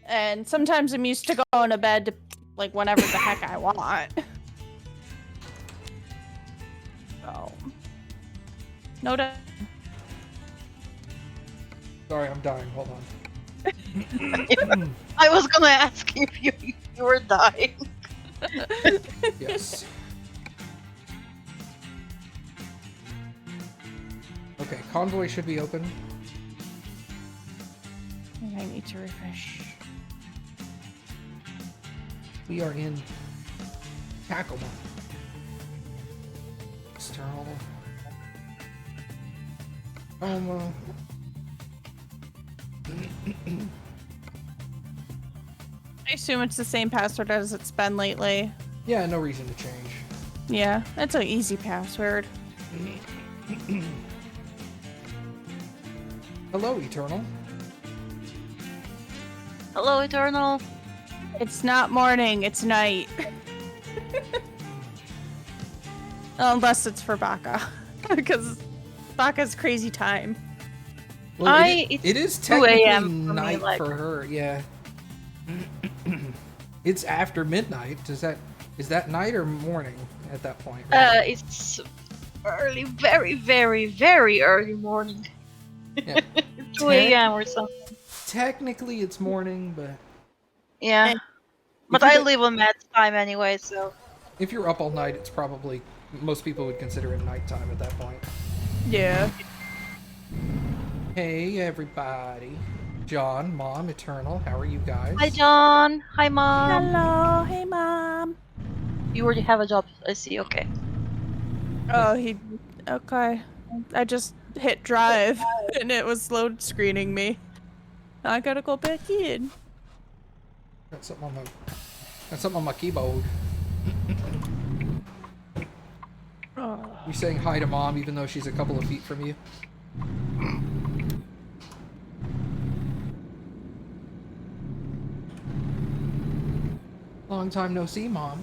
And sometimes I'm used to going to bed to, like, whenever the heck I want. So. No doubt. Sorry, I'm dying. Hold on. I was gonna ask you if you were dying. Yes. Okay, Convoy should be open. I need to refresh. We are in tackle mode. External. I assume it's the same password as it's been lately. Yeah, no reason to change. Yeah, that's an easy password. Hello, Eternal. Hello, Eternal. It's not morning, it's night. Unless it's for Baka. Because Baka's crazy time. Well, it is 2 technically a.m. for me, night like- for her, yeah. It's after midnight. Is that night or morning at that point? Right? It's early, very, very, very early morning. Yeah. 2 a.m. or something. Technically, it's morning, but Yeah. But you I could- live on Matt's time anyway, so. if you're up all night, it's probably most people would consider it nighttime at that point. Yeah. Hey, everybody. John, Mom, Eternal, how are you guys? Hi, John. Hi, Mom. Hello, hey mom. You already have a job. I see. Okay. Oh, okay. I just hit drive and it was load screening me. I gotta go back in. Got something on my keyboard. Oh. You saying hi to Mom even though she's a couple of feet from you? Long time no see, Mom.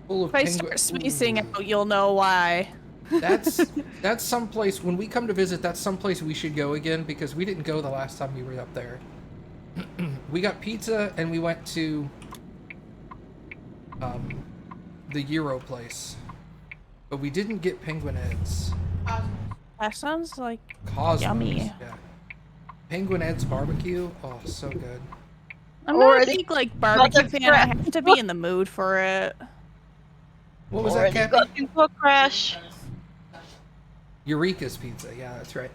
Full of If I start spacing out, you'll know why. That's someplace, when we come to visit, that's someplace we should go again, because we didn't go the last time we were up there. We got pizza and we went to the Euro place, but we didn't get penguin eggs. That sounds like Cosmos, yummy. yeah. Penguin Ed's barbecue, oh, so good. I'm not a Already big like got barbecue the fan. I have to be in the mood for it. What was that, Already Cappy? got into a crash. Eureka's Pizza, yeah, that's right.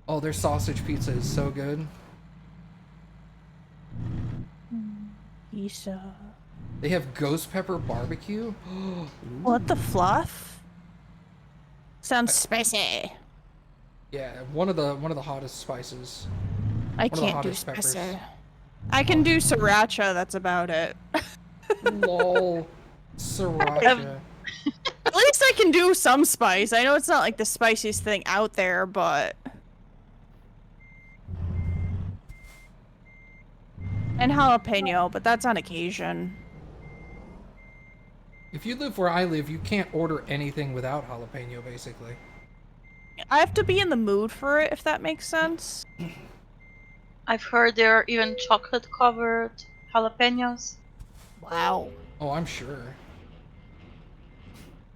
Oh, their sausage pizza is so good. Isa. They have ghost pepper barbecue. What the fluff? Sounds spicy. Yeah, one of the hottest spices. I One of the can't do hottest peppers. spicy. I can do sriracha. That's about it. Lol, sriracha. At least I can do some spice. I know it's not like the spiciest thing out there, but... And jalapeno, but that's on occasion. If you live where I live, you can't order anything without jalapeno, basically. I have to be in the mood for it, if that makes sense. I've heard there are even chocolate-covered jalapenos. Wow. Oh, I'm sure.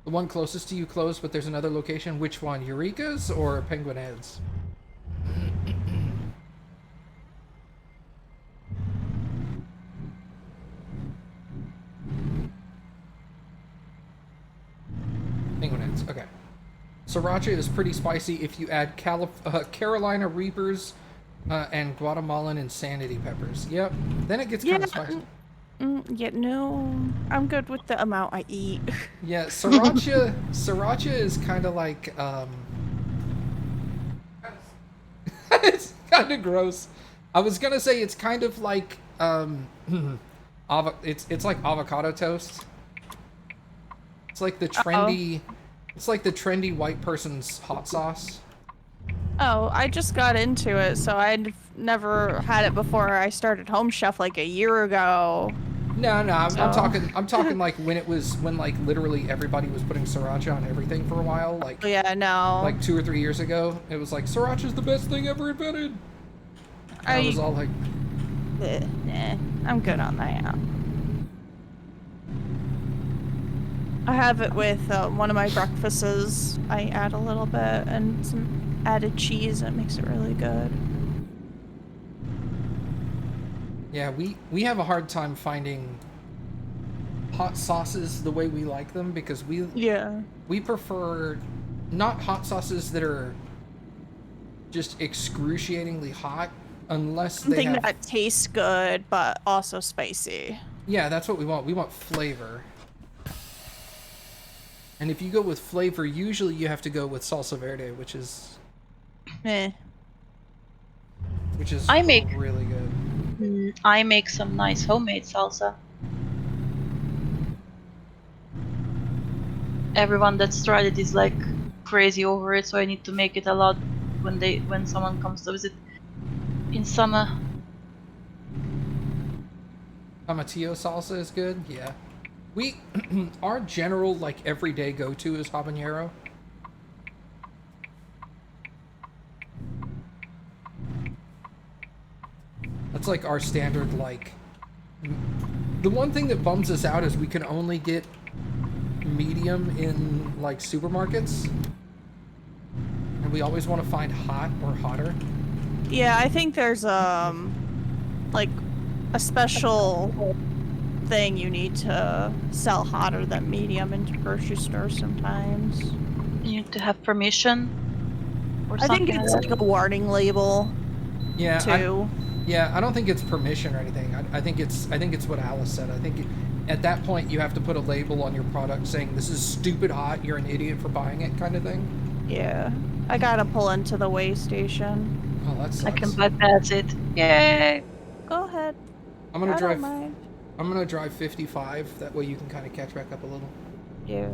The one closest to you closed, but there's another location. Which one? Eureka's or Penguin Ed's? Penguin Ed's, okay. Sriracha is pretty spicy if you add Carolina Reapers and Guatemalan Insanity peppers. Yep, then it gets kind of spicy. Yeah, no. I'm good with the amount I eat. Yeah, sriracha is kind of like, it's kind of gross. I was gonna say it's kind of like, it's like avocado toast. It's like the trendy, it's like the trendy white person's hot sauce. Oh, I just got into it, so I'd never had it before I started Home Chef like a year ago. No, I'm So- talking like when like literally everybody was putting sriracha on everything for a while, like Oh, yeah, no. like 2 or 3 years ago. It was like sriracha's the best thing ever invented. And I was all like, Nah, I'm good on that. I have it with one of my breakfasts. I add a little bit and some added cheese. And it makes it really good. yeah, we have a hard time finding hot sauces the way we like them because we prefer not hot sauces that are just excruciatingly hot unless they Something have that tastes good but also spicy. yeah, that's what we want. We want flavor. And if you go with flavor, usually you have to go with salsa verde, which is Eh. I make really good. I make some nice homemade salsa. Everyone that's tried it is like crazy over it, so I need to make it a lot when someone comes to visit in summer. Tomatillo salsa is good. Yeah. We our general like everyday go-to is habanero. That's like our standard like the one thing that bums us out is we can only get medium in like supermarkets. And we always want to find hot or hotter. Yeah, I think there's like a special thing you need to sell hotter than medium into grocery stores sometimes. You need to have permission or I think something it's like like a warning label Yeah. too. I don't think it's permission or anything. I think it's what Alice said. I think at that point you have to put a label on your product saying this is stupid hot, you're an idiot for buying it kind of thing. Yeah. I gotta pull into the weigh station. Oh, that sucks. I can bypass it. Yay! Go ahead. I'm gonna I drive. don't mind. I'm gonna drive 55. That way you can kind of catch back up a little. Yeah.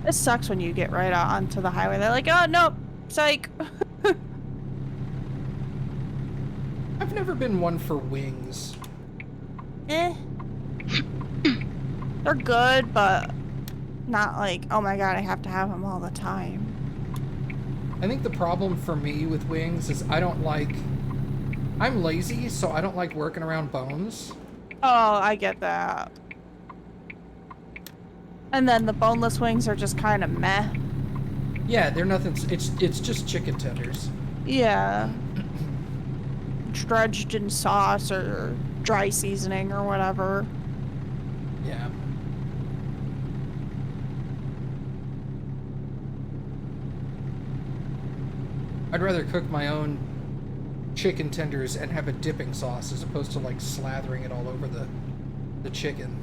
It sucks when you get right out onto the highway. They're like, oh, no, psych. I've never been one for wings. Eh. They're good, but not like, oh my god, I have to have them all the time. I think the problem for me with wings is I'm lazy, so I don't like working around bones. Oh, I get that. And then the boneless wings are just kind of meh. Yeah, they're nothing. It's just chicken tenders. Yeah. Dredged in sauce or dry seasoning or whatever. Yeah. I'd rather cook my own chicken tenders and have a dipping sauce as opposed to like slathering it all over the chicken.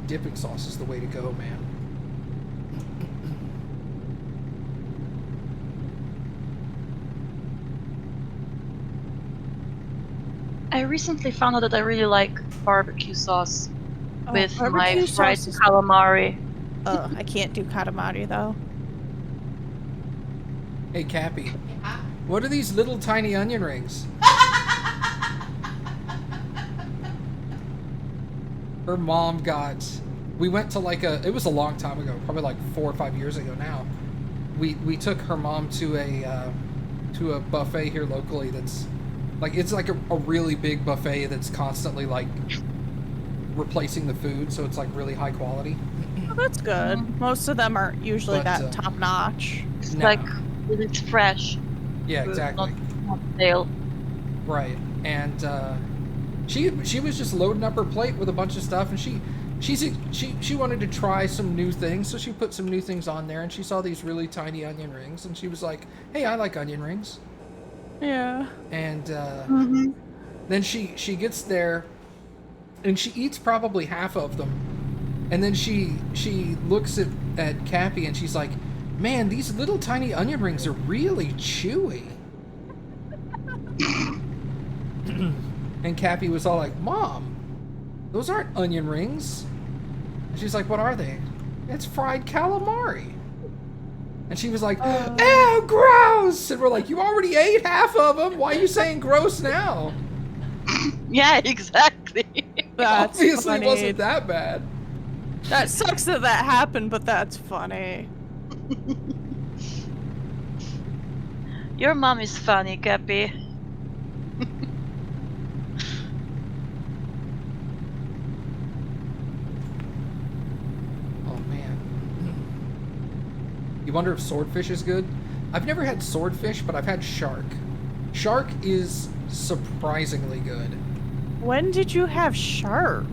Dipping sauce is the way to go, man. I recently found out that I really like barbecue sauce with my barbecue fried sauce is- calamari. I can't do katamari though. Hey, Cappy. What are these little tiny onion rings? Her mom got... We went to like it was a long time ago, probably like 4 or 5 years ago now. We took her mom to a buffet here locally that's... Like, it's like a really big buffet that's constantly like replacing the food, so it's like really high quality. Oh, that's good. Most of them aren't usually But, that top notch. It's No. like it's fresh. Yeah, exactly. Not stale. Right. And she was just loading up her plate with a bunch of stuff, and she wanted to try some new things, so she put some new things on there, and she saw these really tiny onion rings, and she was like, "Hey, I like onion rings." Yeah. And then she gets there, and she eats probably half of them, and then she looks at Cappy, and she's like, "Man, these little tiny onion rings are really chewy." And Cappy was all like, "Mom, those aren't onion rings." And she's like, "What are they?" "It's fried calamari." And she was like, "Ew, gross!" And we're like, "You already ate half of them. Why are you saying gross now?" Yeah, exactly. obviously. That's Obviously, funny. it wasn't that bad. That sucks that that happened, but that's funny. Your mom is funny, Cappy. Oh man. You wonder if swordfish is good? I've never had swordfish, but I've had shark. Shark is surprisingly good. When did you have shark?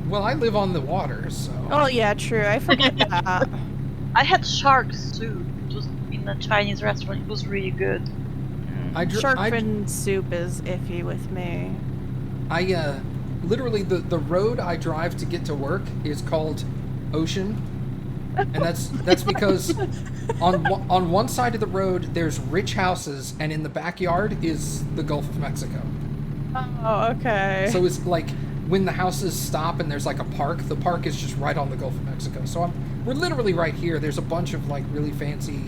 Well, I live on the water, so. Oh yeah, true. I forget that. I had shark soup. It was in a Chinese restaurant. It was really good. Shark fin soup is iffy with me. Literally the road I drive to get to work is called Ocean, and that's because on one side of the road there's rich houses, and in the backyard is the Gulf of Mexico. Oh, okay. So it's like when the houses stop and there's like a park, the park is just right on the Gulf of Mexico. So we're literally right here. There's a bunch of like really fancy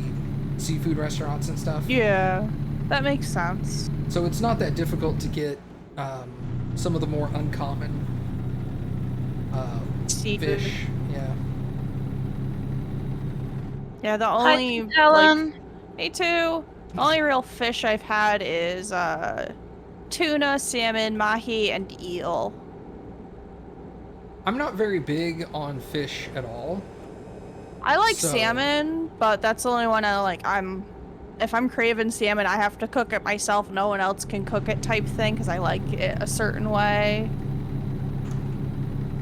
seafood restaurants and stuff. Yeah, that makes sense. So it's not that difficult to get some of the more uncommon Seafood. fish. Yeah. Yeah, the only Hi, Helen. me too. The only real fish I've had is tuna, salmon, mahi, and eel. I'm not very big on fish at all. I like So- salmon, but that's the only one I like. If I'm craving salmon, I have to cook it myself. No one else can cook it type thing because I like it a certain way.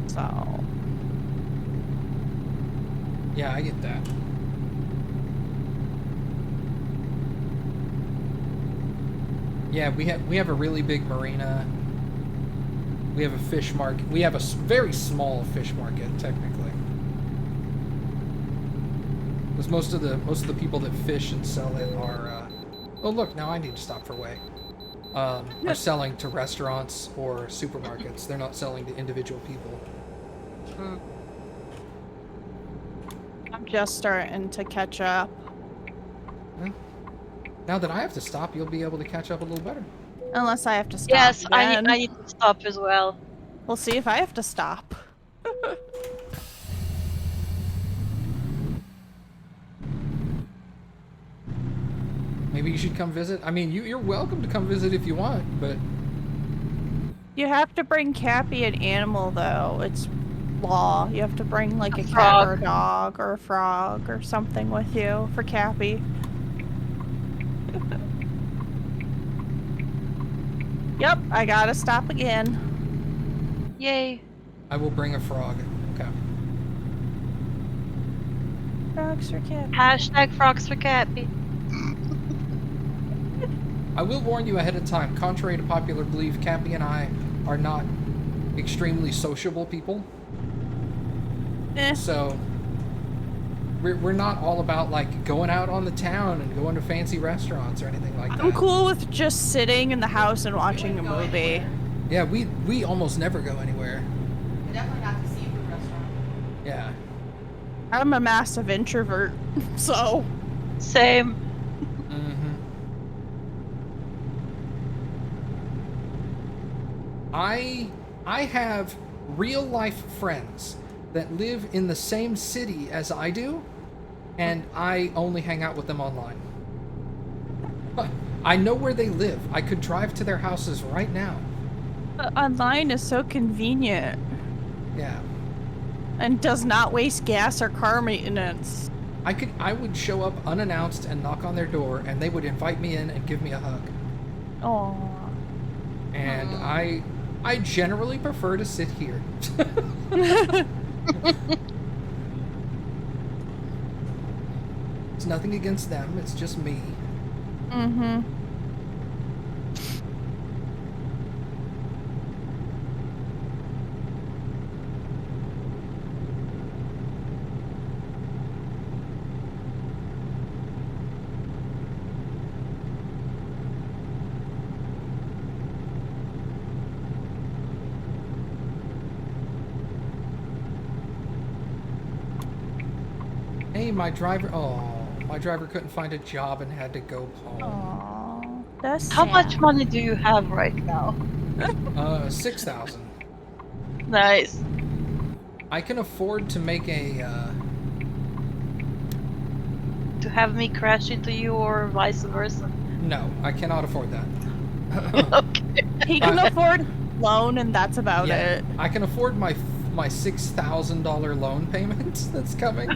So. Yeah, I get that. Yeah, we have a really big marina. We have a fish market. We have a very small fish market, technically. Because most of the people that fish and sell it are. Oh look, now I need to stop for way. Are selling to restaurants or supermarkets. They're not selling to individual people. I'm just starting to catch up. Now that I have to stop, you'll be able to catch up a little better. Unless I have to stop. Yes, I again. need to stop as well. We'll see if I have to stop. Maybe you should come visit. I mean, you're welcome to come visit if you want, but You have to bring Cappy an animal, though. It's law. You have to bring, like, A a cat frog. or a dog or a frog or something with you for Cappy. Yep, I gotta stop again. Yay. I will bring a frog. Okay. Frogs for Cappy. Hashtag frogs for Cappy. I will warn you ahead of time. Contrary to popular belief, Cappy and I are not extremely sociable people. So we're not all about like going out on the town and going to fancy restaurants or anything like that. I'm cool with just sitting in the house and watching a movie. Yeah, we almost never go anywhere. Definitely not the seafood restaurant. Yeah. I'm a massive introvert, so Same. Mm-hmm. I have real life friends that live in the same city as I do, and I only hang out with them online. I know where they live. I could drive to their houses right now. online is so convenient Yeah. and does not waste gas or car maintenance. I would show up unannounced and knock on their door, and they would invite me in and give me a hug. Oh, And I generally prefer to sit here. It's nothing against them, it's just me. mm-hmm. Hey, my driver couldn't find a job and had to go home. Oh, that's How sad. much money do you have right now? 6,000. Nice. I can afford to make a. To have me crash into you or vice versa. No, I cannot afford that. Okay. He can afford loan, and that's about Yeah, it. I can afford my $6,000 loan payment that's coming.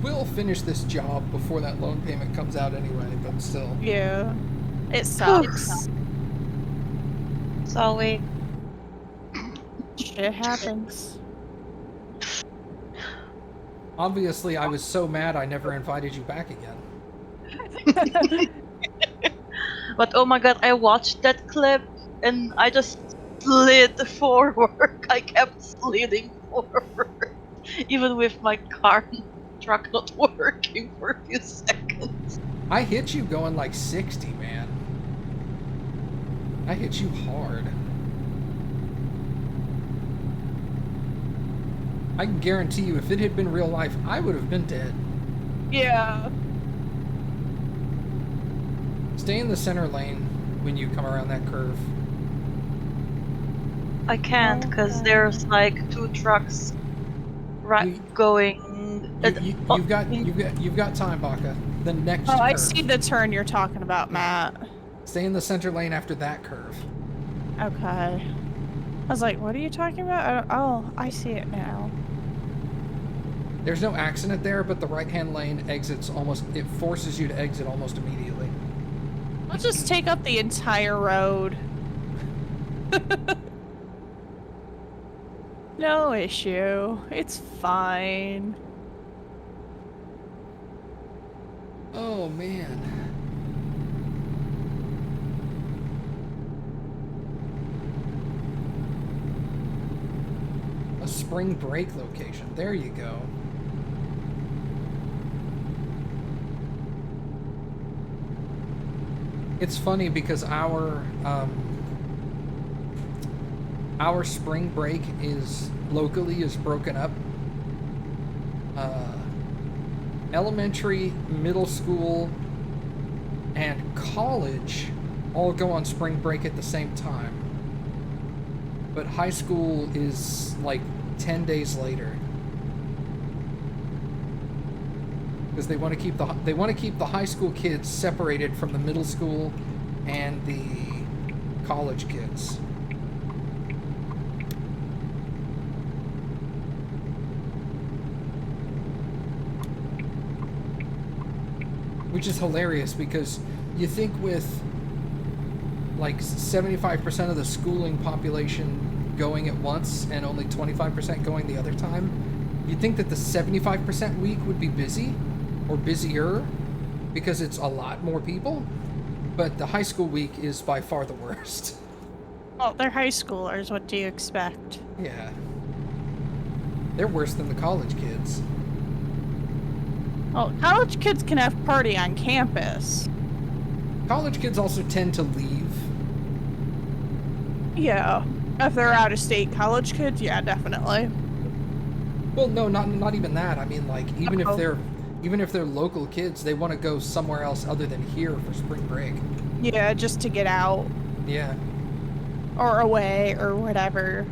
We'll finish this job before that loan payment comes out anyway, but still. Yeah. It sucks. So Shit happens. Obviously, I was so mad I never invited you back again. But oh my god, I watched that clip and I just slid forward. I kept sliding forward. Even with my car and truck not working for a few seconds. I hit you going like 60, man. I hit you hard. I can guarantee you, if it had been real life, I would have been dead. Yeah. Stay in the center lane when you come around that curve. I can't because there's like 2 trucks going. You've got time, Baka. The next Oh, curve. I see the turn you're talking about, Matt. Stay in the center lane after that curve. Okay. I was like, what are you talking about? Oh, I see it now. There's no accident there, but the right-hand lane exits almost... It forces you to exit almost immediately. Let's just take up the entire road. No issue. It's fine. Oh, man. A spring break location. There you go. It's funny because our spring break is locally broken up. Elementary, middle school, and college all go on spring break at the same time. But high school is like 10 days later. Because they want to keep the high school kids separated from the middle school and the college kids. Which is hilarious because you think with like 75% of the schooling population going at once and only 25% going the other time, you'd think that the 75% week would be busy or busier because it's a lot more people, but the high school week is by far the worst. Well, they're high schoolers. What do you expect? Yeah. They're worse than the college kids. Well, college kids can have party on campus. College kids also tend to leave. Yeah. If they're out of state college kids, yeah, definitely. Well, no, not even that. I mean, like, even if they're local kids, they want to go somewhere else other than here for spring break. Yeah, just to get out. Yeah. Or away, or whatever.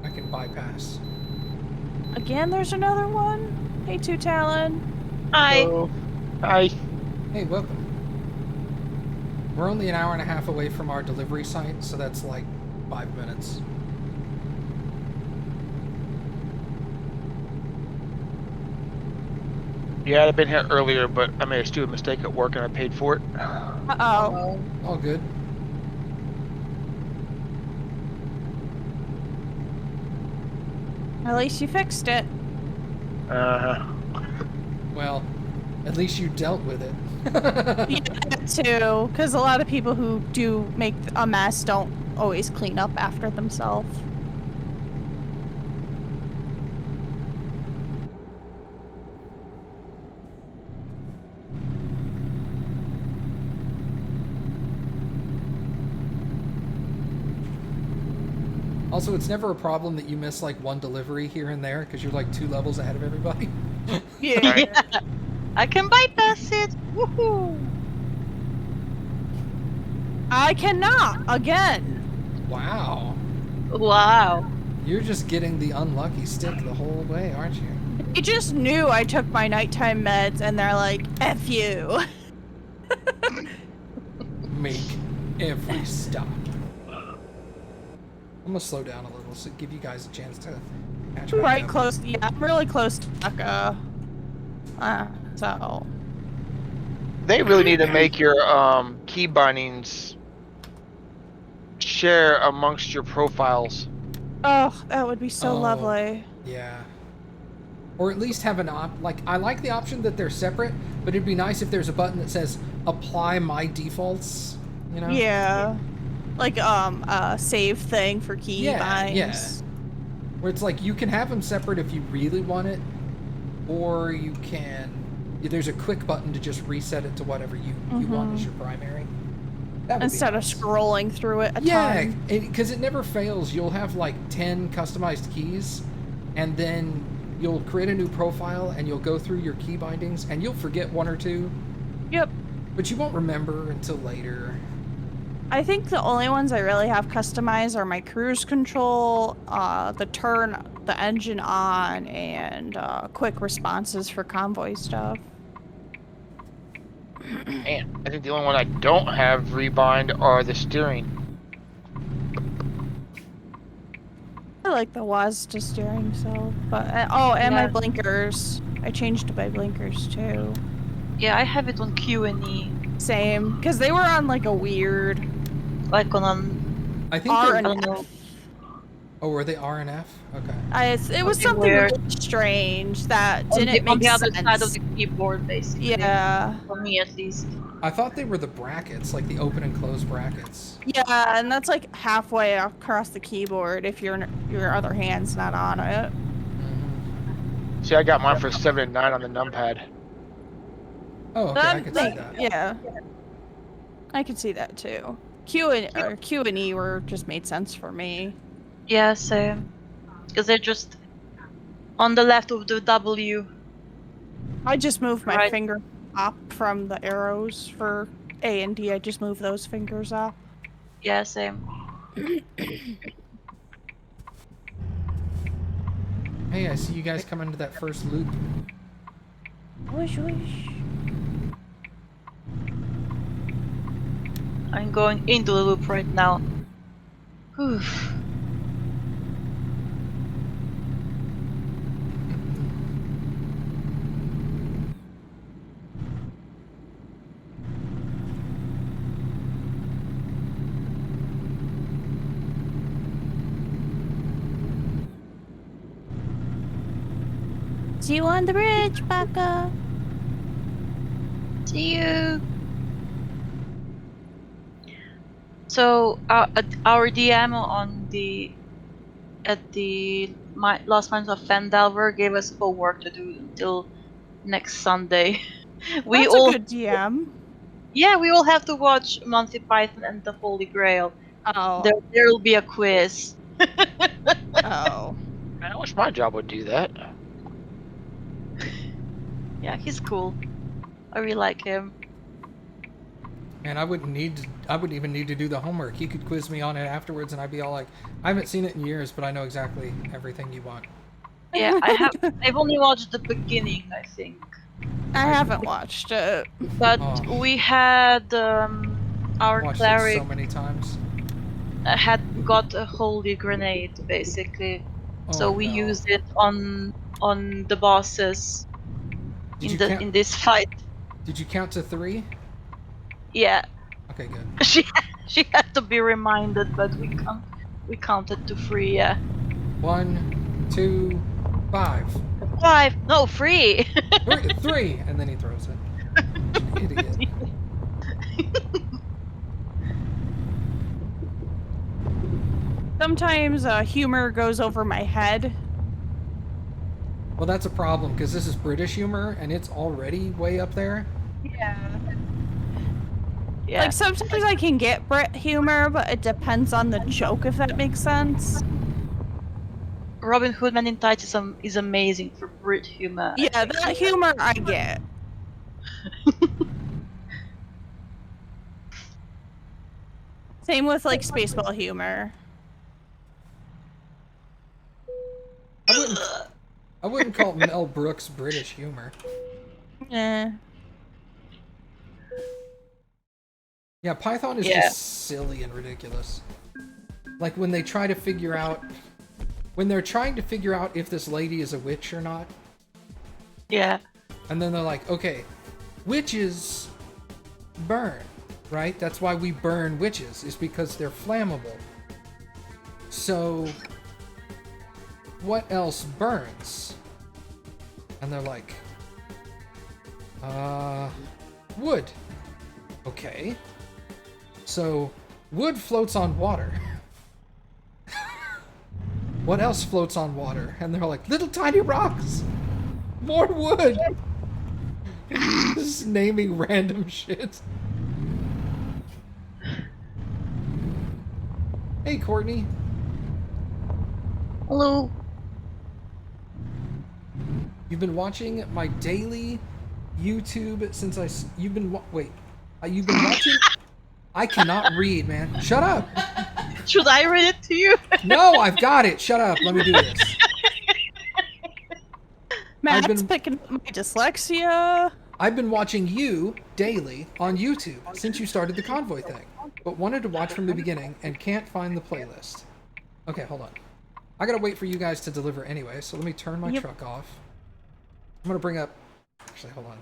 I can bypass. Again, there's another one? Hey, Two Talon. Hi. Hello. Hi. Hey, welcome. We're only an hour and a half away from our delivery site, so that's like 5 minutes. Yeah, I'd been here earlier, but I made a stupid mistake at work and I paid for it. Uh-oh. All good. At least you fixed it. Uh-huh. Well, at least you dealt with it. Yeah, that too. Because a lot of people who do make a mess don't always clean up after themselves. Also, it's never a problem that you miss like one delivery here and there because you're like 2 levels ahead of everybody. Yeah. Yeah. I can bypass it. Woohoo! I cannot again. Wow. Wow. You're just getting the unlucky stick the whole way, aren't you? They just knew I took my nighttime meds, and they're like, "F you." Make every stop. I'm gonna slow down a little so give you guys a chance to catch back Right up. close. Yeah, I'm really close to Becca. So. They really need to make your key bindings share amongst your profiles. Oh, that would be so Oh. lovely. Yeah. Or at least have an I like the option that they're separate, but it'd be nice if there's a button that says apply my defaults, you know? Yeah. Like, a save thing for key binds. Yeah. Where it's like you can have them separate if you really want it, or you can. There's a quick button to just reset it to whatever you want as your primary. That would Instead be of nice. scrolling through it a Yeah, ton. because it never fails. You'll have like 10 customized keys, and then you'll create a new profile, and you'll go through your key bindings, and you'll forget 1 or 2. Yep. But you won't remember until later. I think the only ones I really have customized are my cruise control, the turn the engine on, and quick responses for convoy stuff. And I think the only one I don't have rebind are the steering. I like the WAS to steering, so. But oh, and my Yeah. blinkers. I changed my blinkers too. Yeah, I have it on Q and E, Same, because they were on like a weird like on I think. R they're- and I don't know. F. Oh, were they R and F? Okay. It was Something something weird. really strange that on didn't the make other sense. side of the keyboard, basically. Yeah, For me, at least. I thought they were the brackets, like the open and close brackets. yeah, and that's like halfway across the keyboard if your other hand's not on it. See, I got mine for 7 and 9 on the numpad. Oh, okay, I could see Like, that. yeah, I could see that too. Q and E were just made sense for me. Yeah, same. Because they're just on the left of the W. I just moved my Right. finger up from the arrows for A and D. I just moved those fingers up. Yeah, same. Hey, I see you guys come into that first loop. Wish, wish. I'm going into the loop right now. Whew. See you on the bridge, Becca. See you. So our DM on the last month of Fendelver gave us homework to do until next Sunday. We That's all a good DM. yeah, we all have to watch Monty Python and the Holy Grail. Oh. There'll be a quiz. Oh. Man, I wish my job would do that. Yeah, he's cool. I really like him. And I wouldn't even need to do the homework. He could quiz me on it afterwards, and I'd be all like, I haven't seen it in years, but I know exactly everything you want. Yeah, I've only watched the beginning, I think. I haven't watched it. But Oh. we had our Watched it cleric so many times. had got a holy grenade basically, so Oh, we no. used it on the bosses Did you in this fight. Did you count to 3? Yeah, Okay, good. she had to be reminded, but we counted to 3. Yeah, 1, 2, 5. 5. No, 3. 3, and then he throws it. Idiot. Sometimes humor goes over my head. Well, that's a problem because this is British humor, and it's already way up there. Yeah. Yeah. Like sometimes I can get Brit humor, but it depends on the joke, if that makes sense. Robin Hood Man in Tights is amazing for Brit humor. I Yeah, think. that humor I get. Same with like Spaceball humor. I wouldn't call Mel Brooks British humor. Eh. Yeah, Python is Yeah. just silly and ridiculous. Like when they try to figure out when they're trying to figure out if this lady is a witch or not, Yeah. and then they're like, okay, witches burn, right? That's why we burn witches, is because they're flammable. So what else burns? And they're like, wood. Okay. So wood floats on water. What else floats on water? And they're like, little tiny rocks. More wood. Just naming random shit. Hey, Courtney. Hello. You've been watching my daily YouTube since you've been you've been watching. I cannot read, man. Shut up. Should I read it to you? No, I've got it. Shut up. Let me do this. Matt's picking up my dyslexia. I've been watching you daily on YouTube since you started the Convoy thing, but wanted to watch from the beginning and can't find the playlist. Okay, hold on. I gotta wait for you guys to deliver anyway, so let me turn my truck off. I'm gonna bring up... Actually, hold on.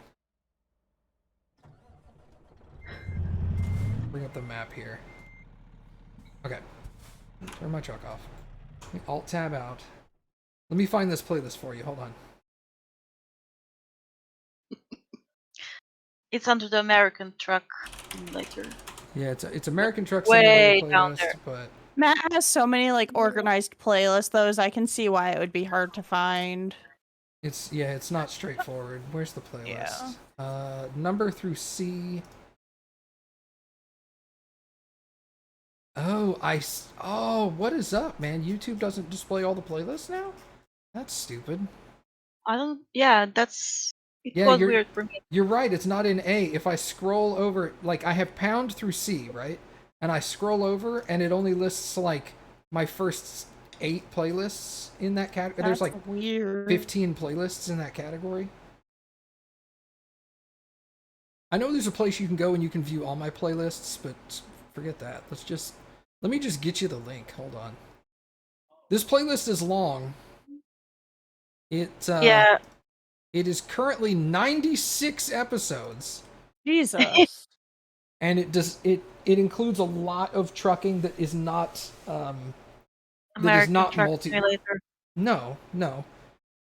Bring up the map here. Okay. Turn my truck off. Let me Alt-tab out. Let me find this playlist for you. Hold on. It's under the American Truck Simulator. Yeah, it's American Truck Way Simulator down playlist, there. but... Matt has so many like organized playlists, those I can see why it would be hard to find. It's not straightforward. Where's the playlist? Number through C. Oh, what is up, man? YouTube doesn't display all the playlists now? That's stupid. It Yeah, was weird for me. You're right, it's not in A. If I scroll over, like I have pound through C, right? And I scroll over and it only lists like my first 8 playlists in that category. There's like weird. 15 playlists in that category. I know there's a place you can go and you can view all my playlists, but forget that. Let me just get you the link. Hold on. This playlist is long. It is currently 96 episodes. Jesus. And it includes a lot of trucking that is not American Truck Simulator. No.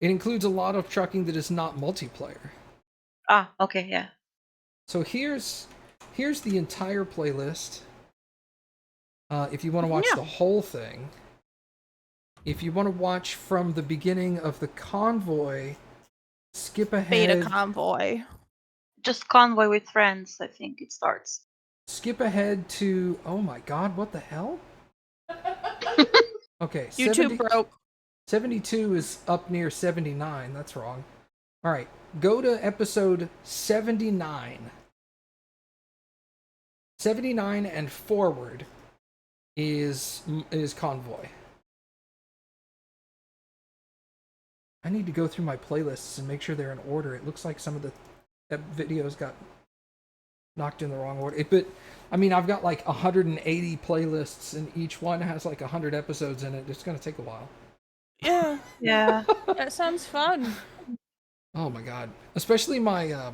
It includes a lot of trucking that is not multiplayer. Ah, okay, yeah. So here's the entire playlist. If you want to watch the whole thing. If you want to watch from the beginning of the Convoy, skip ahead. Beta Convoy. Just Convoy with Friends, I think it starts. Skip ahead to... Oh my god, what the hell? Okay, YouTube broke. 72 is up near 79. That's wrong. Alright, go to episode 79. 79 and forward is Convoy. I need to go through my playlists and make sure they're in order. It looks like some of the videos got knocked in the wrong order. But, I mean, I've got like 180 playlists and each one has like 100 episodes in it. It's going to take a while. Yeah. Yeah. That sounds fun. Oh my god. Especially my,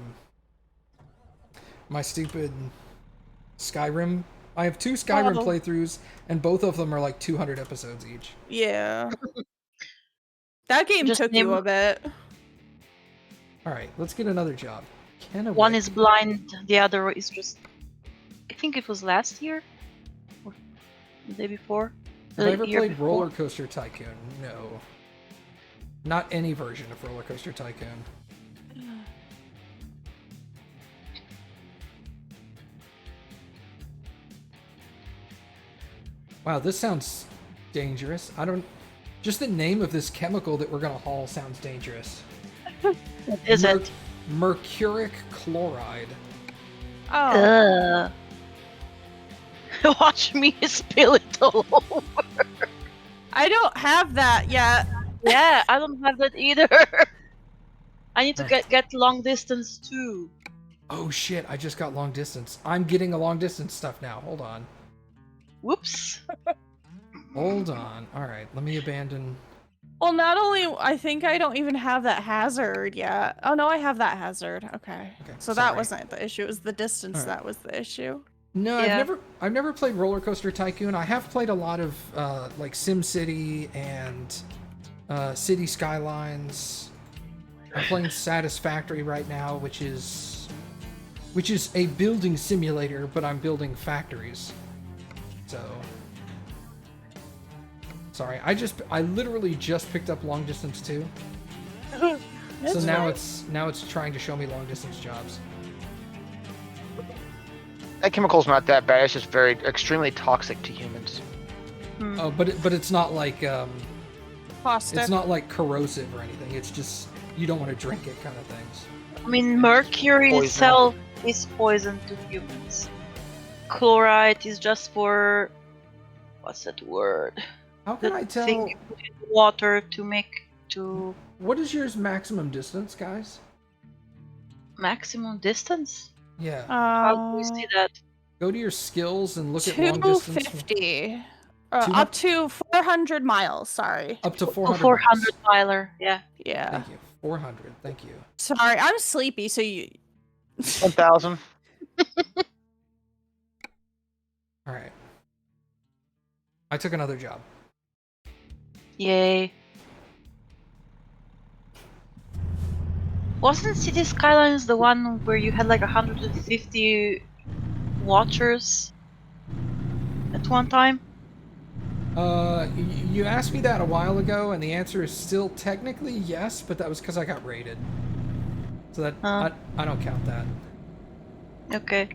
my stupid Skyrim. I have 2 Skyrim playthroughs and both of them are like 200 episodes each. Yeah. That game took you a bit. Alright, let's get another job. One is blind, the other is just... I think it was last year? Or the day before? Have I ever played Roller Coaster Tycoon? No. Not any version of Roller Coaster Tycoon. Wow, this sounds dangerous. I don't Just the name of this chemical that we're gonna haul sounds dangerous. Is it? Mercuric chloride. Oh. Watch me spill it all over. I don't have that yet. Yeah, I don't have that either. I need to get long distance too. Oh shit, I just got long distance. I'm getting a long distance stuff now. Hold on. Whoops. Hold on. Alright, let me abandon. Well, not only, I think I don't even have that hazard yet. Oh no, I have that hazard. Okay. So that sorry. wasn't the issue. It was the distance that was the issue. No, Yeah. I've never played Roller Coaster Tycoon. I have played a lot of like Sim City and City Skylines. I'm playing Satisfactory right now, which is a building simulator, but I'm building factories. So sorry, I literally just picked up long distance too. So now it's trying to show me long distance jobs. That chemical's not that bad. It's just extremely toxic to humans. Oh, but it's not like Caustic. it's not like corrosive or anything. It's just you don't want to drink it kind of things. I mean, mercury Poison. itself is poison to humans. Chloride is just for... what's that word? How can I The tell? thing you put in water to make... to... What is yours maximum distance, guys? maximum distance? Yeah. How do we see that? Go to your skills and look at long distance. 250. 200? Up to 400 miles, sorry. Up to Oh, 400. 400 miles. miler, yeah. Yeah. Thank you. 400. Thank you. Sorry, I'm sleepy, so you... 1,000. All right. I took another job. Yay. Wasn't City Skylines the one where you had like 150 watchers at one time? You asked me that a while ago, and the answer is still technically yes, but that was because I got raided. So that I don't count that. Okay.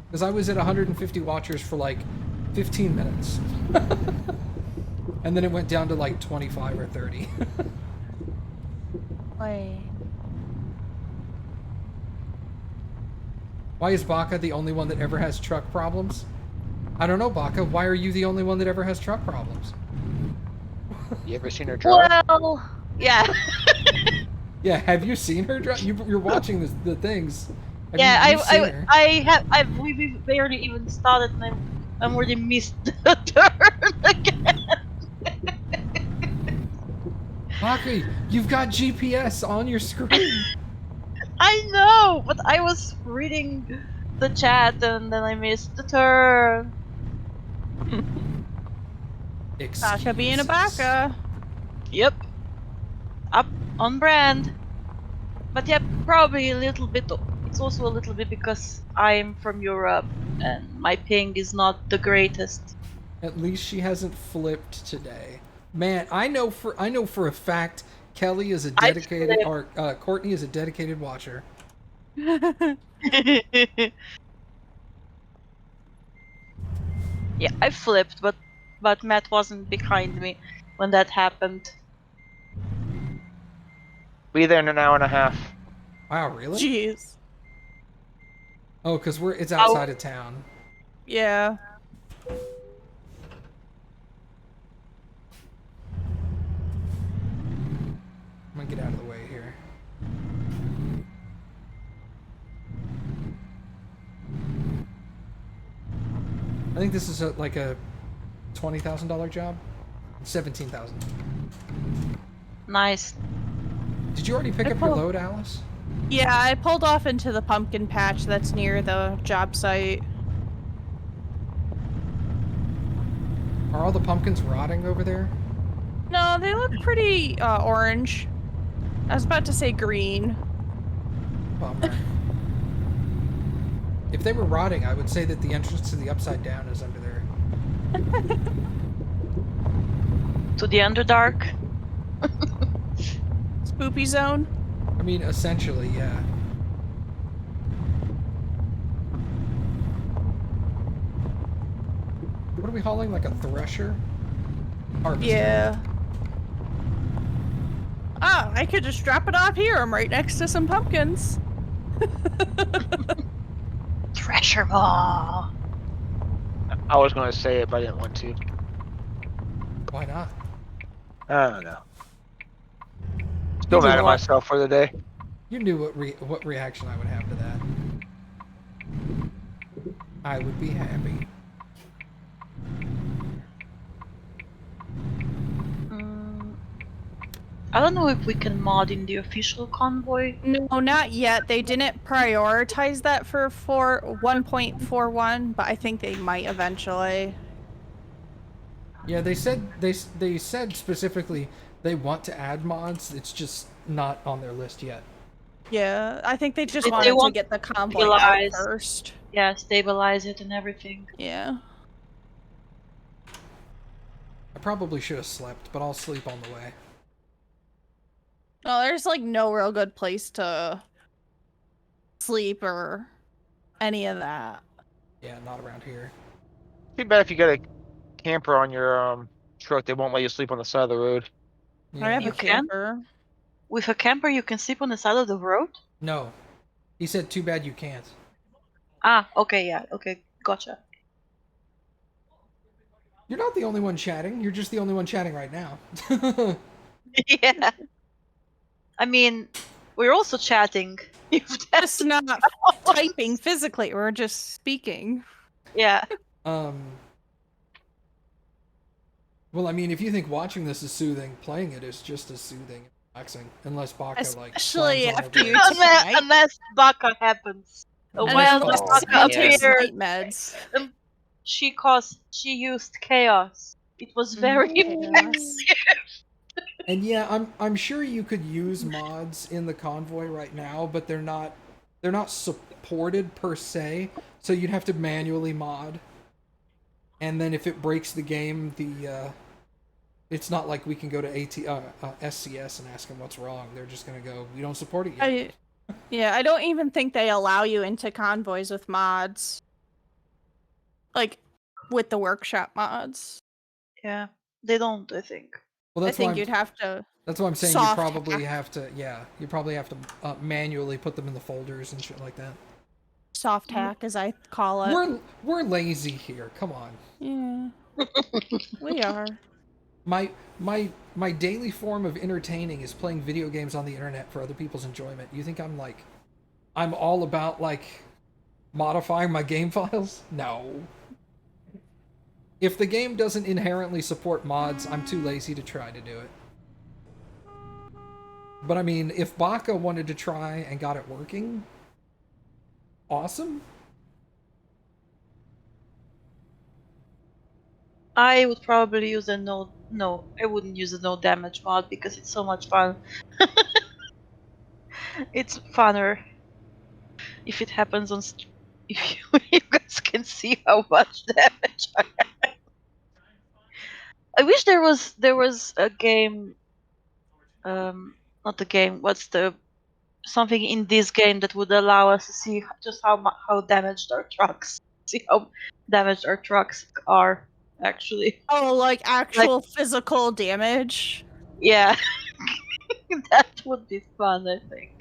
Because I was at 150 watchers for like 15 minutes. And then it went down to like 25 or 30. Wait. Why is Baka the only one that ever has truck problems? I don't know, Baka. Why are you the only one that ever has truck problems? You ever seen her drive? Well, yeah. Yeah, have you seen her drive? You're watching the things. Have Yeah, you seen her? we barely even started and I'm already missed the turn again. Baka, you've got GPS on your screen. I know, but I was reading the chat and then I missed the turn. Baka being a baka. Yep. Up on brand. But yeah, probably a little bit. It's also a little bit because I'm from Europe and my ping is not the greatest. At least she hasn't flipped today. Man, I know for a fact Kelly is a dedicated, or Courtney is a dedicated watcher. Yeah, I flipped, but Matt wasn't behind me when that happened. Be there in an hour and a half. Wow, really? Jeez. Oh, because it's outside of town. Yeah. I'm gonna get out of the way here. I think this is like a $20,000 job. 17,000. Nice. Did you already pick up your load, Alice? Yeah, I pulled off into the pumpkin patch that's near the job site. Are all the pumpkins rotting over there? No, they look pretty orange. I was about to say green. Bummer. If they were rotting, I would say that the entrance to the Upside Down is under there. To the Underdark. Spoopy zone. I mean, essentially, yeah. What are we hauling? Like a thresher? Harvester. Yeah. Ah, I could just drop it off here. I'm right next to some pumpkins. Treasure ball. I was gonna say it, but I didn't want to. Why not? I don't know. Still You mad know at what? myself for the day. You knew what reaction I would have to that. I would be happy. I don't know if we can mod in the official Convoy. No, not yet. They didn't prioritize that for 1.41, but I think they might eventually. Yeah, they said they said specifically they want to add mods. It's just not on their list yet. Yeah, I think they just They wanted to want get the convoy out stabilize. first. Yeah, stabilize it and everything. Yeah. I probably should have slept, but I'll sleep on the way. Well, there's like no real good place to sleep or any of that. Yeah, not around here. Too bad if you got a camper on your truck, they won't let you sleep on the side of the road. I have Yeah. a camper. With a camper, you can sleep on the side of the road? No. He said, too bad you can't. Ah, okay, yeah, okay, gotcha. You're not the only one chatting. You're just the only one chatting right now. Yeah. I mean, we're also chatting. If that's Just not typing physically, we're just speaking. Yeah. Well, I mean, if you think watching this is soothing, playing it is just as soothing and relaxing. Unless Baka, like, Especially slams on after her you brakes. take night. Unless Baka happens. Unless Well, Baka- Baka Someone takes appeared. night meds. She used chaos. It was very Chaos. And yeah, I'm sure you could use mods in the Convoy right now, but they're not supported per se, so you'd have to manually mod. And then if it breaks the game, it's not like we can go to SCS and ask them what's wrong. They're just gonna go, we don't support it yet. I don't even think they allow you into convoys with mods. Like, with the workshop mods. Yeah, they don't, I think. Well, I that's why think you'd have to. that's why I'm saying you soft probably hack. have to. Yeah, you probably have to manually put them in the folders and shit like that. Soft hack, as I call it. We're lazy here. Come on. Yeah. We are. My daily form of entertaining is playing video games on the internet for other people's enjoyment. You think I'm all about like modifying my game files? No. If the game doesn't inherently support mods, I'm too lazy to try to do it. But I mean, if Baka wanted to try and got it working, awesome. I would probably use a no. I wouldn't use a no damage mod because it's so much fun. It's funner if it happens on. If you guys can see how much damage I have. I wish there was a game. Not a game. What's the something in this game that would allow us to see just how damaged our trucks. See how damaged our trucks are actually. Oh, like actual physical damage? Yeah. That would be fun, I think.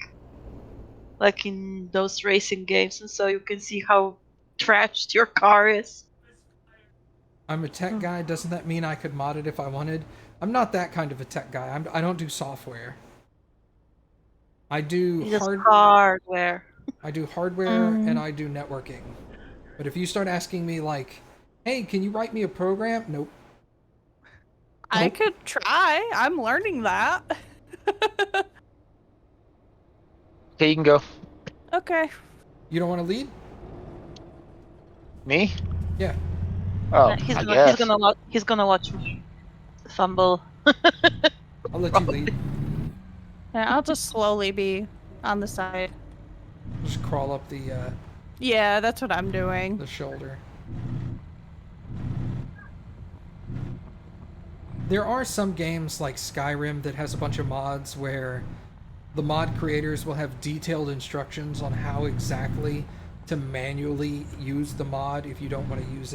Like in those racing games, and so you can see how trashed your car is. I'm a tech guy. Doesn't that mean I could mod it if I wanted? I'm not that kind of a tech guy. I don't do software. I do Just hardware. I do hardware and I do networking. But if you start asking me like, hey, can you write me a program? Nope. I could try. I'm learning that. Okay, you can go. Okay. You don't want to lead? Me? Yeah. Oh, He's gonna watch me fumble. I'll let you lead. Yeah, I'll just slowly be on the side. Just crawl up the Yeah, that's what I'm doing. shoulder. There are some games like Skyrim that has a bunch of mods where the mod creators will have detailed instructions on how exactly to manually use the mod if you don't want to use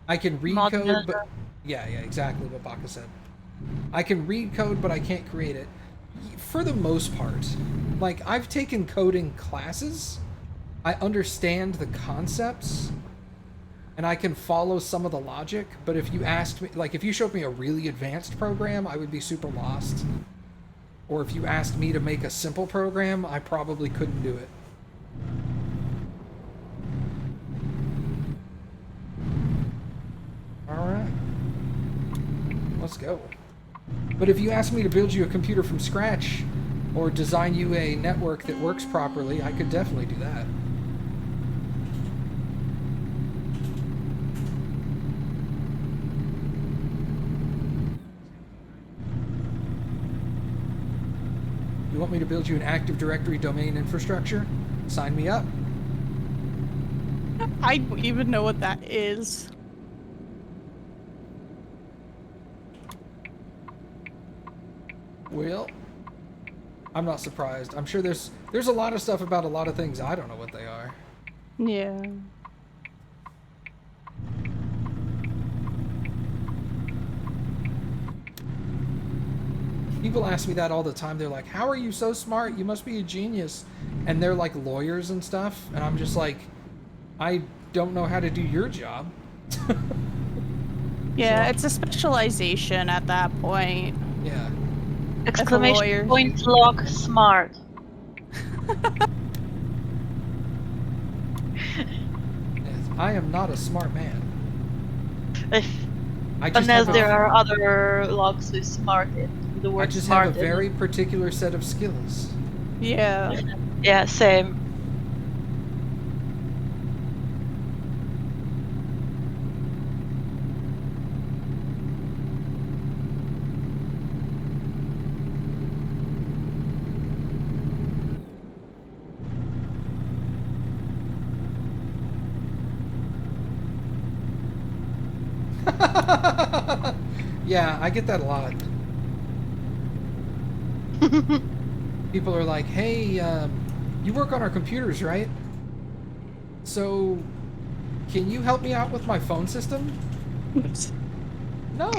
I can read Mod code, manager. but yeah, exactly what Baka said. I can read code, but I can't create it. For the most part, like I've taken coding classes, I understand the concepts, and I can follow some of the logic. But if you asked me, like if you showed me a really advanced program, I would be super lost. Or if you asked me to make a simple program, I probably couldn't do it. Alright. Let's go. But if you ask me to build you a computer from scratch, or design you a network that works properly, I could definitely do that. You want me to build you an Active Directory domain infrastructure? Sign me up. I don't even know what that is. Well, I'm not surprised. I'm sure there's a lot of stuff about a lot of things I don't know what they are. Yeah. People ask me that all the time. They're like, "How are you so smart? You must be a genius." And they're like lawyers and stuff, and I'm just like, I don't know how to do your job. Yeah, So- it's a specialization at that point. Yeah. Exclamation lawyer. point log smart. Yes, I am not a smart man. If, I just unless have there a, are other logs with smart in the I word just smart have a in it. very particular set of skills. Yeah. Yeah, same. Yeah, I get that a lot. People are like, "Hey, you work on our computers, right? So, can you help me out with my phone system?" No,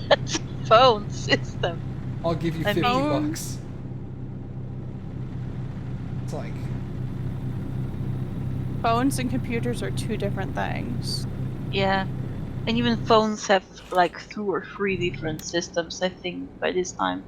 That's a phone system. I'll give you I 50 mean- bucks. It's like, Phones and computers are two different things. Yeah. And even phones have like 2 or 3 different systems, I think, by this time.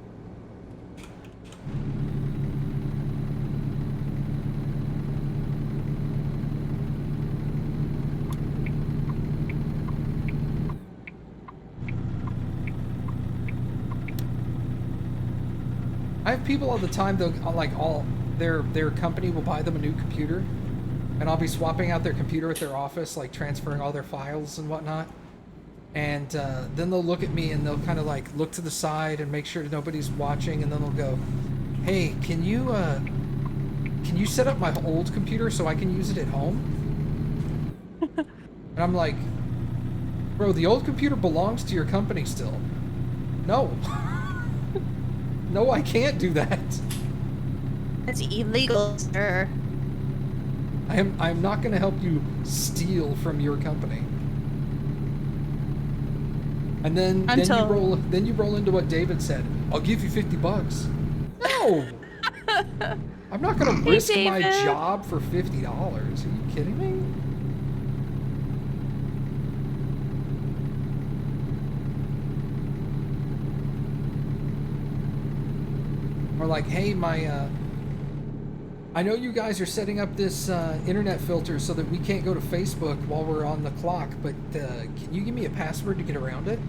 I have people all the time. They'll like all their company will buy them a new computer, and I'll be swapping out their computer at their office, like transferring all their files and whatnot. And then they'll look at me and they'll kind of like look to the side and make sure nobody's watching, and then they'll go, "Hey, can you set up my old computer so I can use it at home?" And I'm like, "Bro, the old computer belongs to your company still. No." No, I can't do that. It's illegal, sir. I'm not going to help you steal from your company. And then you roll into what David said. "I'll give you 50 bucks." No. I'm not going to Hey, risk my David. job for $50. Are you kidding me? Or like, "Hey, I know you guys are setting up this internet filter so that we can't go to Facebook while we're on the clock, but can you give me a password to get around it?"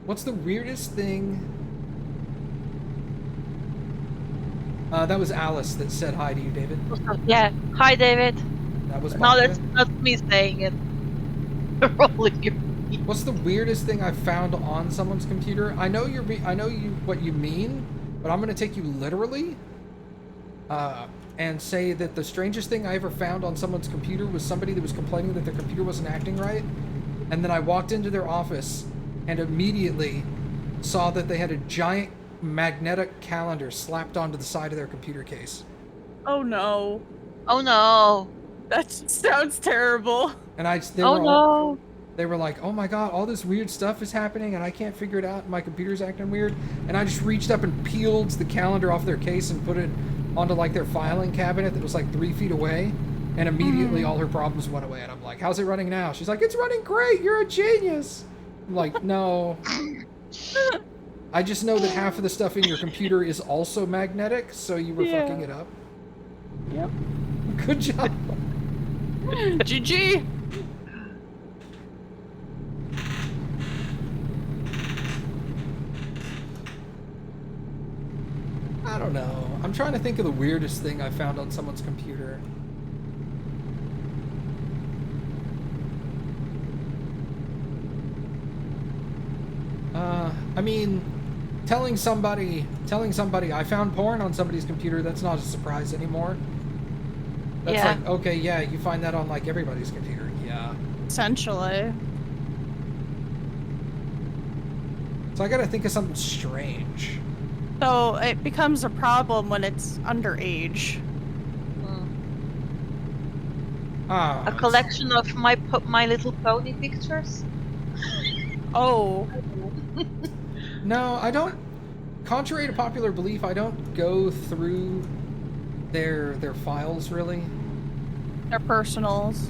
What's the weirdest thing? That was Alice that said hi to you, David. Yeah. Hi, David. That was No, Baka. that's not me saying it. Rolling your What's the weirdest thing I've found on someone's computer? I know what you mean, but I'm gonna take you literally. And say that the strangest thing I ever found on someone's computer was somebody that was complaining that their computer wasn't acting right, and then I walked into their office and immediately saw that they had a giant magnetic calendar slapped onto the side of their computer case. Oh no. Oh no. That sounds terrible. And No. they were like, oh my god, all this weird stuff is happening and I can't figure it out and my computer's acting weird. And I just reached up and peeled the calendar off their case and put it onto like their filing cabinet that was like 3 feet away. And immediately all her problems went away. And I'm like, how's it running now? She's like, it's running great. You're a genius. I'm like, no. I just know that half of the stuff in your computer is also magnetic, so you were fucking it up. Yep. Good job. GG. I don't know. I'm trying to think of the weirdest thing I found on someone's computer. I mean, telling somebody I found porn on somebody's computer, that's not a surprise anymore. That's Yeah. like, okay, yeah, you find that on like everybody's computer. Yeah. Essentially. So I gotta think of something strange. So it becomes a problem when it's underage. Ah, A collection of My Little Pony pictures. Oh. No, I don't. Contrary to popular belief, I don't go through their files really. Their personals.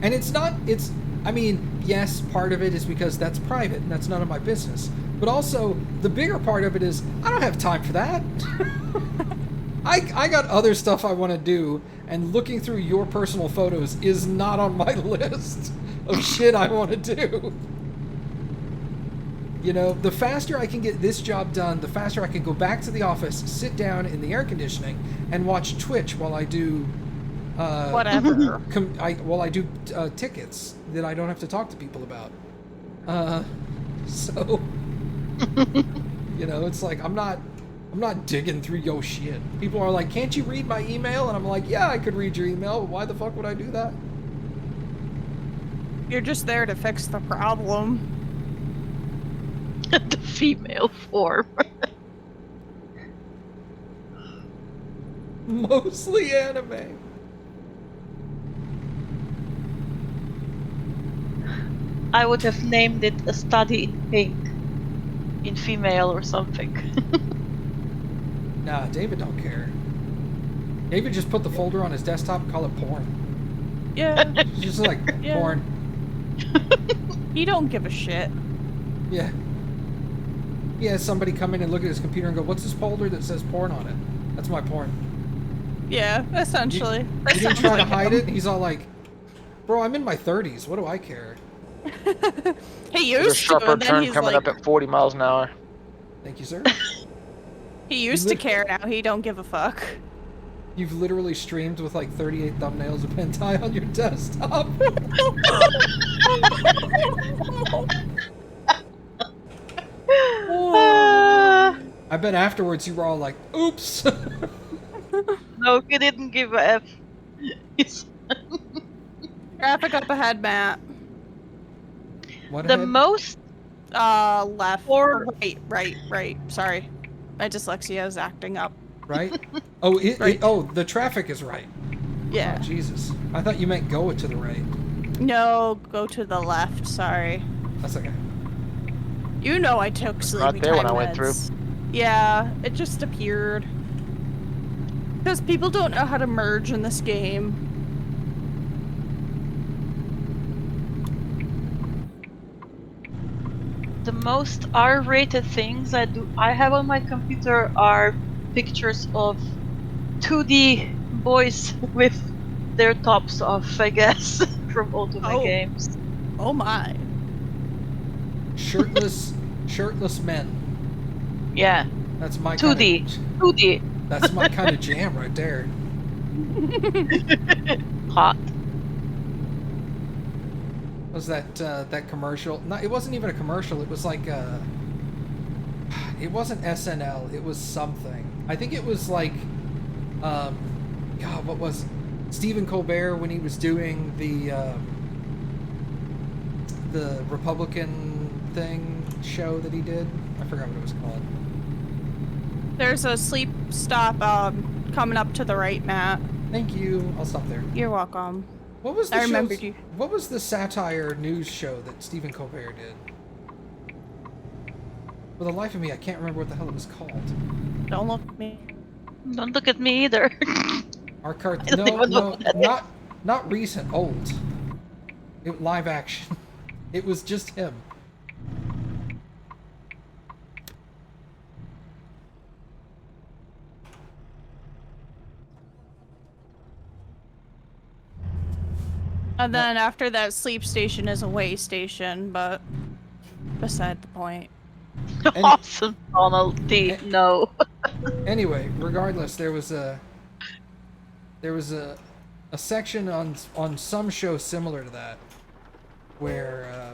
And it's not. It's. I mean, yes, part of it is because that's private and that's none of my business. But also, the bigger part of it is I don't have time for that. I got other stuff I want to do, and looking through your personal photos is not on my list of shit I want to do. You know, the faster I can get this job done, the faster I can go back to the office, sit down in the air conditioning, and watch Twitch while I do Whatever. while I do tickets that I don't have to talk to people about. So, you know, it's like I'm not digging through your shit. People are like, "Can't you read my email?" And I'm like, "Yeah, I could read your email. But why the fuck would I do that?" You're just there to fix the problem. The female form. Mostly anime. I would have named it A Study in Pink. In female or something. Nah, David don't care. David just put the folder on his desktop and call it porn. Yeah. It's just like Yeah. porn. He don't give a shit. Yeah. He has somebody come in and look at his computer and go, "What's this folder that says porn on it?" That's my porn. Yeah, essentially. That He didn't sounds try to like hide him. it. And he's all like, "Bro, I'm in my 30s. What do I care?" He There's a used to, sharper and then turn he's coming like, up at 40 miles an hour. Thank you, sir. he used to care, now he don't give a fuck. You've literally streamed with like 38 thumbnails of hentai on your desktop. I bet afterwards you were all like, "Oops." No, he didn't give a F. He's- Traffic up ahead, Matt. What the ahead? most Left. Or- Right. Sorry. My dyslexia is acting up. Right? Oh, Right. the traffic is right. Yeah. Oh, Jesus. I thought you meant go to the right. No, go to the left, sorry. That's okay. You know I took sleepy there when time I went through. meds. Yeah, it just appeared. Because people don't know how to merge in this game. the most R-rated things I have on my computer are pictures of 2D boys with their tops off, I guess, from all of my Oh. games. Oh my. Shirtless men. Yeah, That's my 2D. Kind 2D. of, that's my kind of jam right there. Hot. Was that commercial? No, it wasn't even a commercial. It was like it wasn't SNL. It was something. I think it was like, God, what was Stephen Colbert when he was doing the Republican thing show that he did? I forgot what it was called. There's a sleep stop coming up to the right, Matt. Thank you. I'll stop there. You're welcome. What was the I remembered you. What was the satire news show that Stephen Colbert did? For the life of me, I can't remember what the hell it was called. Don't look at me. Don't look at me either. Our cart. I don't No, even know no, what that not recent. Old. Live action. It was just him. And then after that, sleep station is a way station, but beside the point. Awesome, Donald D. No. Anyway, regardless, there was a section on some show similar to that where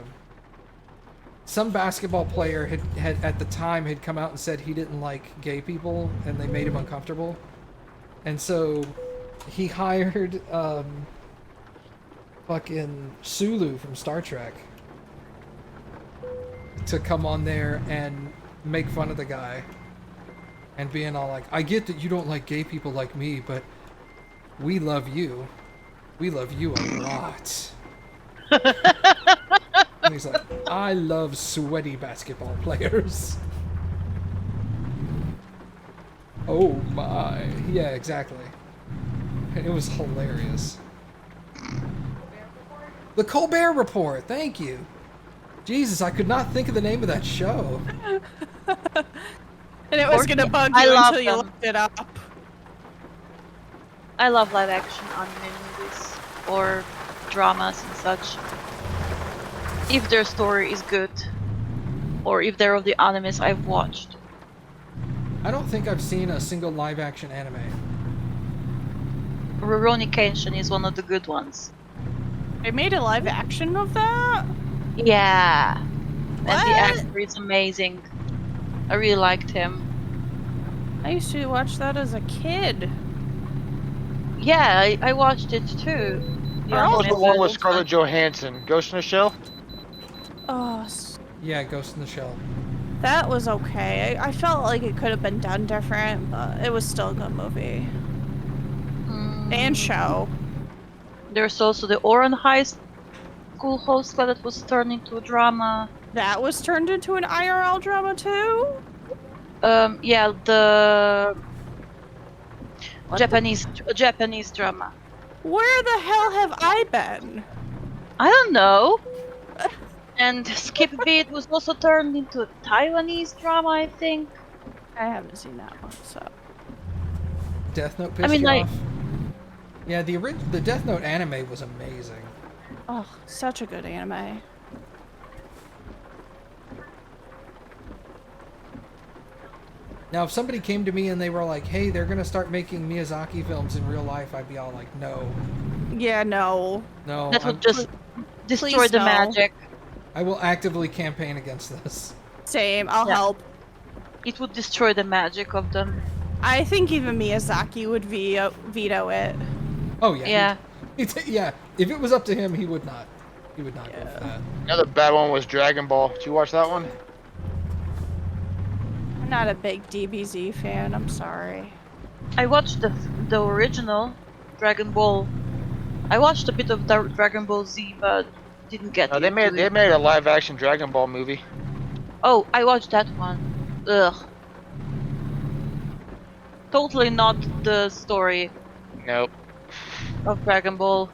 some basketball player had at the time had come out and said he didn't like gay people and they made him uncomfortable, and so he hired fucking Sulu from Star Trek to come on there and make fun of the guy and being all like, I get that you don't like gay people like me, but we love you. We love you a lot. And he's like, I love sweaty basketball players. Oh my. Yeah, exactly. And it was hilarious. The Colbert Report, thank you. Jesus, I could not think of the name of that show. And it was gonna bug I you love until you them. looked it up. I love live action anime movies or dramas and such. If their story is good, or if they're of the animes I've watched. I don't think I've seen a single live action anime. Rurouni Kenshin is one of the good ones. They made a live action of that? Yeah. And the actor is amazing. I really liked him. I used to watch that as a kid. Yeah, I watched it too. What was the one with It's- Scarlett Johansson? Ghost in the Shell? Oh, Yeah, Ghost in the Shell. that was okay. I felt like it could have been done different, but it was still a good movie. And show. There's also the Oran High School host that was turned into a drama. That was turned into an IRL drama too? Yeah, the Japanese drama. Where the hell have I been? I don't know. And Skip Beat was also turned into a Taiwanese drama, I think. I haven't seen that one, so. Death Note pissed you like- off? Yeah, the Death Note anime was amazing. Oh, such a good anime. Now, if somebody came to me and they were like, hey, they're gonna start making Miyazaki films in real life, I'd be all like, no. Yeah, no. No, That would just destroy Please the no. magic. I will actively campaign against this. Same, I'll Yeah. help. It would destroy the magic of them. I think even Miyazaki would veto it. Oh, yeah. Yeah. Yeah, if it was up to him, he would not. He would not go for that. Another bad one was Dragon Ball. Did you watch that one? I'm not a big DBZ fan, I'm sorry. I watched the original Dragon Ball. I watched a bit of Dragon Ball Z, but didn't get No, they into it. made a live action Dragon Ball movie. Oh, I watched that one. Ugh. Totally not the story Nope. of Dragon Ball.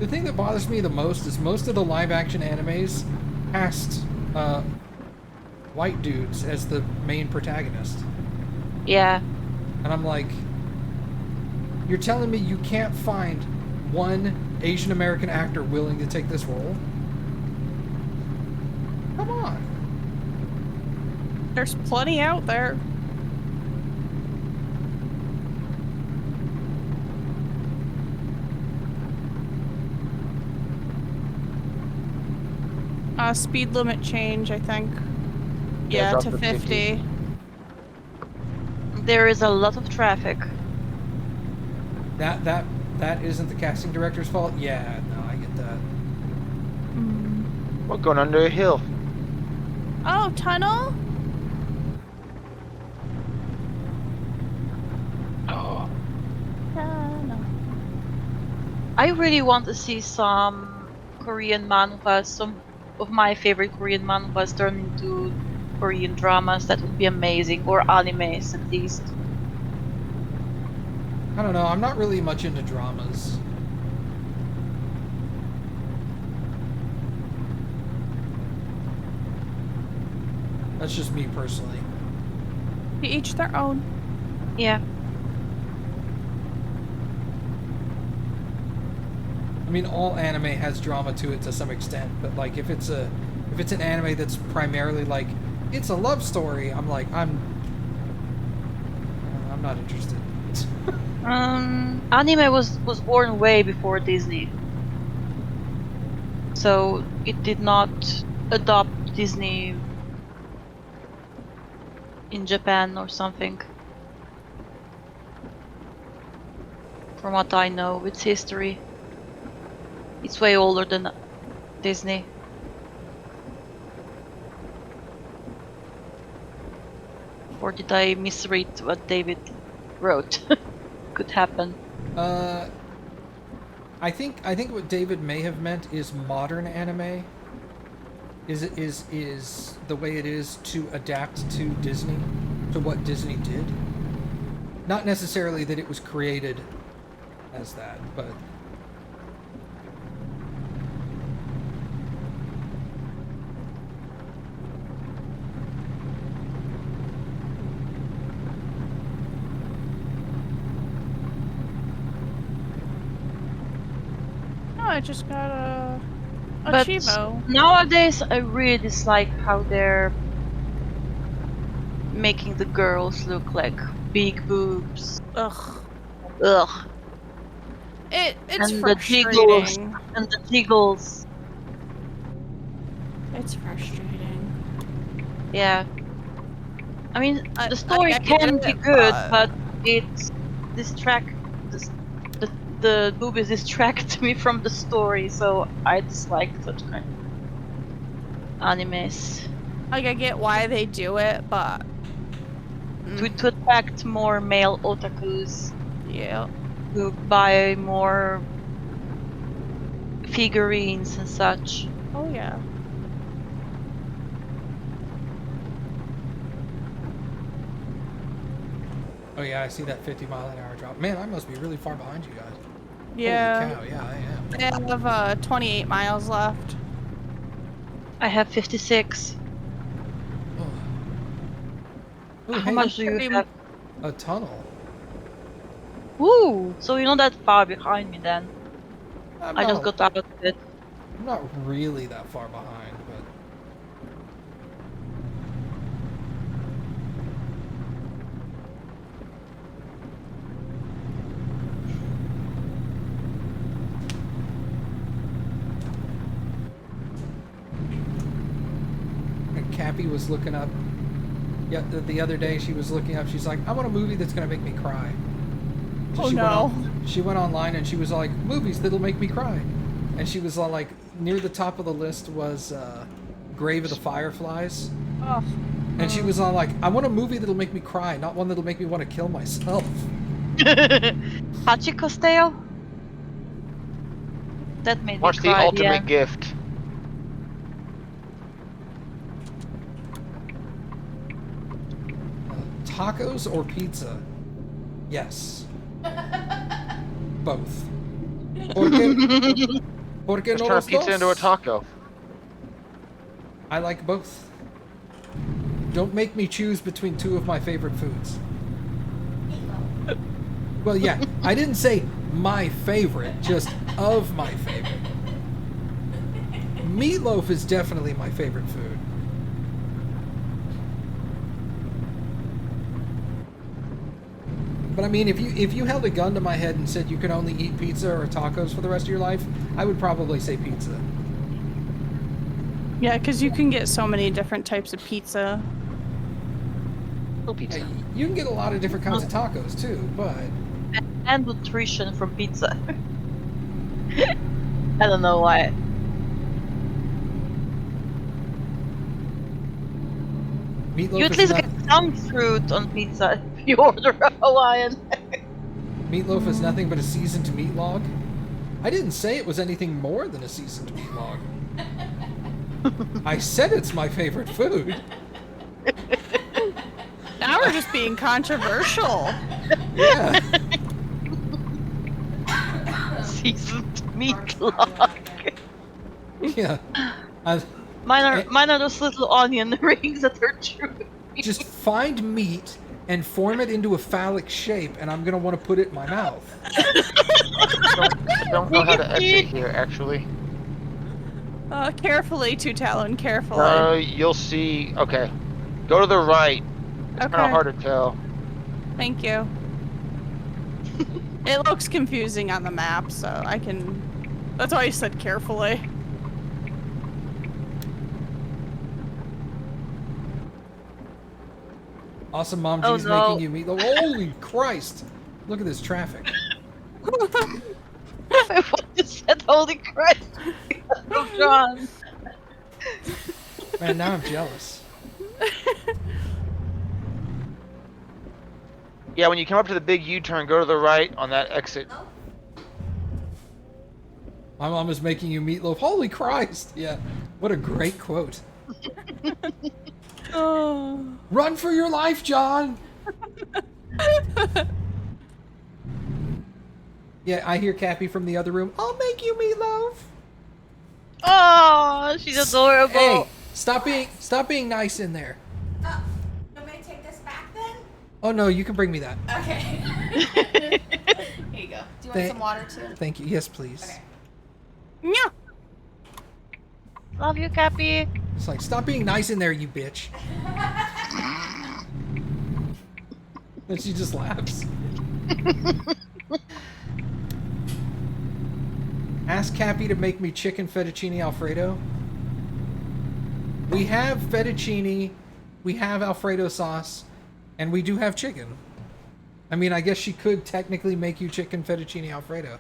The thing that bothers me the most is most of the live action animes cast white dudes as the main protagonist. Yeah. And I'm like, you're telling me you can't find one Asian American actor willing to take this role? Come on. There's plenty out there. Speed limit change, I think. Yeah, Yeah, drop to to 50. There is a lot of traffic. That isn't the casting director's fault? Yeah, no, I get that. We're going under a hill. Oh, tunnel? I really want to see some Korean manhwas, some of my favorite Korean manhwas turned into Korean dramas. That would be amazing, or animes at least. I don't know. I'm not really much into dramas. That's just me personally. To each their own. Yeah. I mean, all anime has drama to it to some extent, but like if it's an anime that's primarily like it's a love story, I'm not interested. Anime was born way before Disney, so it did not adopt Disney in Japan or something. From what I know, its history, it's way older than Disney. Or did I misread what David wrote? Could happen. I think what David may have meant is modern anime. Is the way it is to adapt to Disney, to what Disney did. Not necessarily that it was created as that, but Oh, I just got a But Chivo. nowadays, I really dislike how they're making the girls look like big boobs. Ugh. Ugh. It's And the jiggles. frustrating. And the jiggles. It's frustrating. Yeah. I mean, I the story get can it, be good, but- but it's the boobies distract me from the story, so I dislike such kind of animes. Like, I get why they do it, but To attract more male otakus yeah. who buy more figurines and such. Oh yeah. oh yeah, I see that 50-mile-an-hour drop. Man, I must be really far behind you guys. Yeah. Holy cow, yeah, I am. They have 28 miles left. I have 56. Oh. Ooh, How hey, much do you pretty have? a tunnel. Woo! So you're not that far behind me then. I'm I not, just got out of it. I'm not really that far behind, but and Cappy was looking up. Yeah, the other day she was looking up. She's like, "I want a movie that's gonna make me cry." So Oh, she no. she went online and she was like, "Movies that'll make me cry," and she was all like, near the top of the list was Grave of the Fireflies, Oh. and she was all like, "I want a movie that'll make me cry, not one that'll make me want to kill myself." Hachiko's Tale? That made Watch me The cry, Ultimate yeah. Gift. Tacos or pizza? Yes. Both. Porque Just no turn a los pizza dos? into a taco. I like both. Don't make me choose between two of my favorite foods. Well, yeah, I didn't say my favorite, just of my favorite. Meatloaf is definitely my favorite food. But I mean, if you held a gun to my head and said you could only eat pizza or tacos for the rest of your life, I would probably say pizza. Yeah, because you can get so many different types of pizza. No pizza. Yeah, you can get a lot of different kinds of tacos too, but And nutrition from pizza. I don't know why. meatloaf You at is least not, get some fruit on pizza if you order a Hawaiian. meatloaf is nothing but a seasoned meat log. I didn't say it was anything more than a seasoned meat log. I said it's my favorite food. Now we're just being controversial. Yeah. Seasoned meat log. Yeah. Mine are those little onion rings that are chewing. Just find meat and form it into a phallic shape, and I'm gonna want to put it in my mouth. I don't know how to exit here, actually. Carefully, Two Talon, carefully. You'll see. Okay. Go to the right. It's kind Okay. of hard to tell. Thank you. It looks confusing on the map, so I can... That's why I said carefully. Awesome Mom Oh, G's no. making you meatloaf. Holy Christ! Look at this traffic. I thought you said holy Christ. Oh, John. Man, now I'm jealous. Yeah, when you come up to the big U-turn, go to the right on that exit. My mom is making you meatloaf. Holy Christ! Yeah. What a great quote. Oh. Run for your life, John! Yeah, I hear Cappy from the other room. I'll make you meatloaf. Oh, she's adorable. Hey, stop being nice in there. You want me to take this back then? Oh no, you can bring me that. Okay. Here you go. Do you want some water too? Thank you. Yes, please. Okay. Yeah. Love you, Cappy. It's like, stop being nice in there, you bitch. And she just laughs. Ask Cappy to make me chicken fettuccine Alfredo. We have fettuccine, we have Alfredo sauce, and we do have chicken. I mean, I guess she could technically make you chicken fettuccine Alfredo.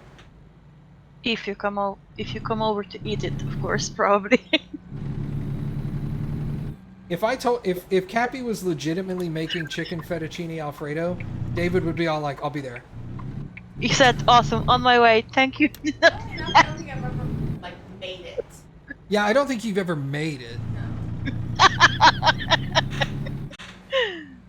If you come over to eat it, of course, probably. If Cappy was legitimately making chicken fettuccine Alfredo, David would be all like, I'll be there. He said, awesome, on my way, thank you. I don't think I've ever like made it. Yeah, I don't think you've ever made it. No.